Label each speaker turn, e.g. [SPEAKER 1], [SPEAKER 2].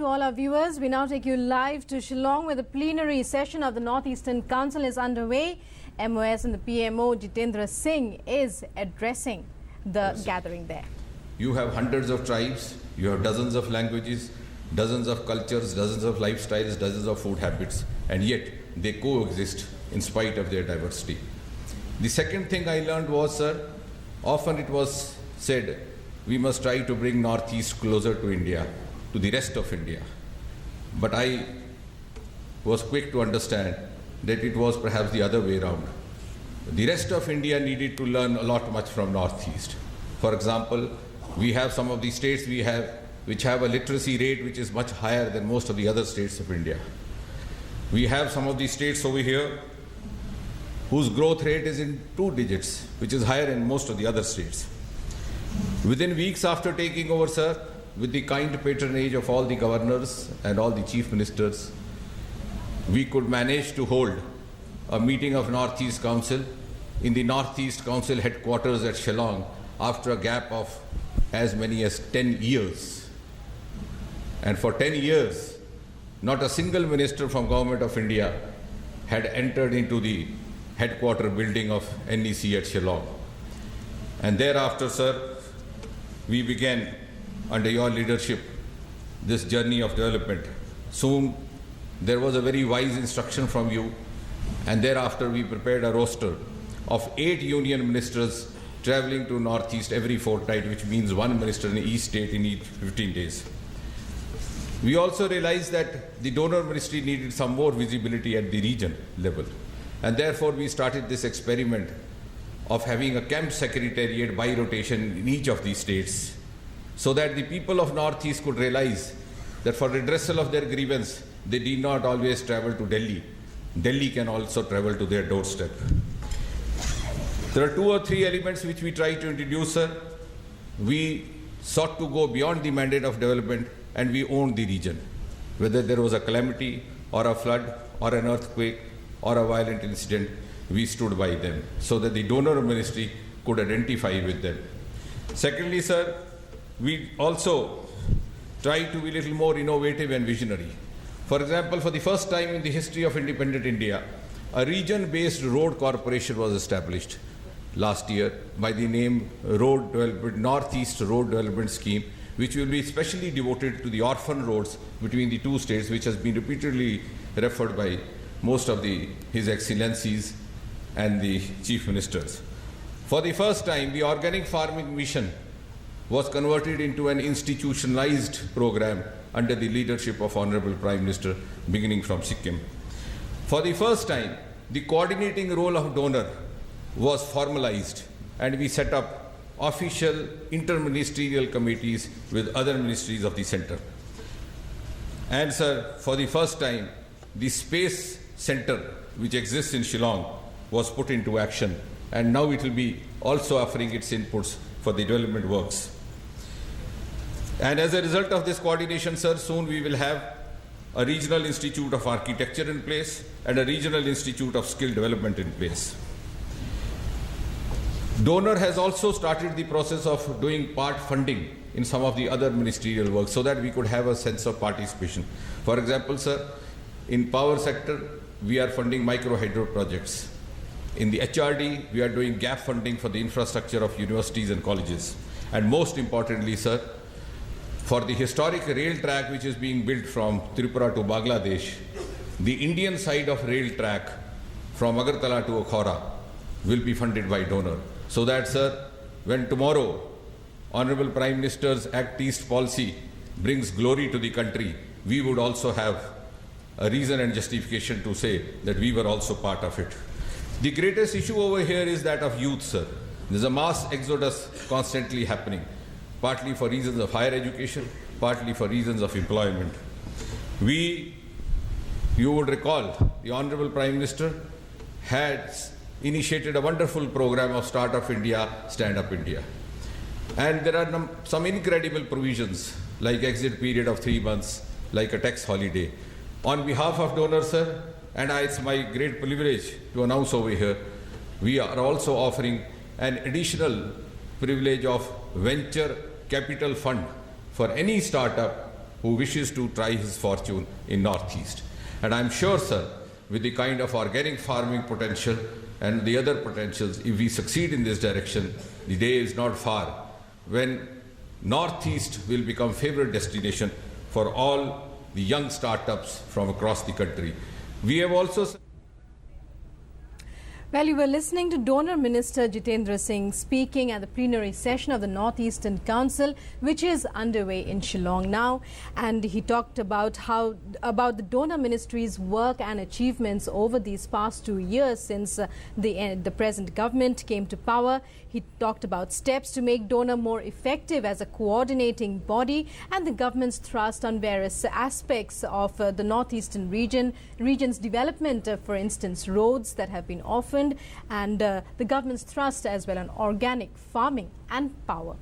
[SPEAKER 1] to all our viewers. We now take you live to Shillong, where the plenary session of the Northeastern Council is underway. MoS and the PMO Jitendra Singh is addressing the gathering there.
[SPEAKER 2] You have hundreds of tribes, you have dozens of languages, dozens of cultures, dozens of lifestyles, dozens of food habits, and yet they coexist in spite of their diversity. The second thing I learned was, sir, often it was said, we must try to bring Northeast closer to India, to the rest of India. But I was quick to understand that it was perhaps the other way around. The rest of India needed to learn a lot much from Northeast. For example, we have some of the states which have a literacy rate which is much higher than most of the other states of India. We have some of the states over here whose growth rate is in 2 digits, which is higher in most of the other states. Within weeks after taking over, sir, with the kind patronage of all the governors and all the chief ministers, we could manage to hold a meeting of Northeast Council in the Northeast Council headquarters at Shillong after a gap of as many as 10 years. And for 10 years, not a single minister from Government of India had entered into the headquarter building of NEC at Shillong. And thereafter, sir, we began under your leadership this journey of development. Soon there was a very wise instruction from you, and thereafter we prepared a roster of 8 union ministers traveling to Northeast every fortnight, which means 1 minister in each state in each 15 days. We also realized that the donor ministry needed some more visibility at the region level, and therefore we started this experiment of having a camp secretariat by rotation in each of these states, so that the people of Northeast could realize that for redressal of their grievance, they need not always travel to Delhi. Delhi can also travel to their doorstep. There are 2 or 3 elements which we try to introduce, sir. We sought to go beyond the mandate of development, and we owned the region. Whether there was a calamity or a flood or an earthquake or a violent incident, we stood by them so that the donor ministry could identify with them. Secondly, sir, we also try to be a little more innovative and visionary. For example, for the first time in the history of independent India, a region-based road corporation was established last year by the name Northeast Road Development Scheme, which will be specially devoted to the orphan roads between the 2 states, which has been repeatedly referred by most of His Excellencies and the chief ministers. For the first time, the organic farming mission was converted into an institutionalized program under the leadership of Honorable Prime Minister, beginning from Sikkim. For the first time, the coordinating role of donor was formalized, and we set up official interministerial committees with other ministries of the center. And sir, for the first time, the space center which exists in Shillong was put into action, and now it will be also offering its inputs for the development works. And as a result of this coordination, sir, soon we will have a regional institute of architecture in place and a regional institute of skill development in place. Donor has also started the process of doing part funding in some of the other ministerial work so that we could have a sense of participation. For example, sir, in power sector, we are funding micro hydro projects. In the HRD, we are doing gap funding for the infrastructure of universities and colleges. And most importantly, sir, for the historic rail track which is being built from Tripura to Bangladesh, the Indian side of rail track from Agartala to Akhora will be funded by donor. So that, sir, when tomorrow Honorable Prime Minister's Act East policy brings glory to the country, we would also have a reason and justification to say that we were also part of it. The greatest issue over here is that of youth, sir. There's a mass exodus constantly happening, partly for reasons of higher education, partly for reasons of employment. You would recall, the Honorable Prime Minister had initiated a wonderful program of Start Up India, Stand Up India. And there are some incredible provisions, like exit period of 3 months, like a tax holiday. On behalf of donors, sir, and it's my great privilege to announce over here, we are also offering an additional privilege of venture capital fund for any startup who wishes to try his fortune in Northeast. And I'm sure, sir, with the kind of organic farming potential and the other potentials, if we succeed in this direction, the day is not far when Northeast will become favorite destination for all the young startups from across the country. We have also...
[SPEAKER 1] Well, you were listening to Donor Minister Jitendra Singh speaking at the plenary session of the Northeastern Council, which is underway in Shillong now. And he talked about the donor ministry's work and achievements over these past 2 years since the present government came to power. He talked about steps to make donor more effective as a coordinating body and the government's thrust on various aspects of the Northeastern region's development, for instance, roads that have been offered, and the government's thrust as well on organic farming and power.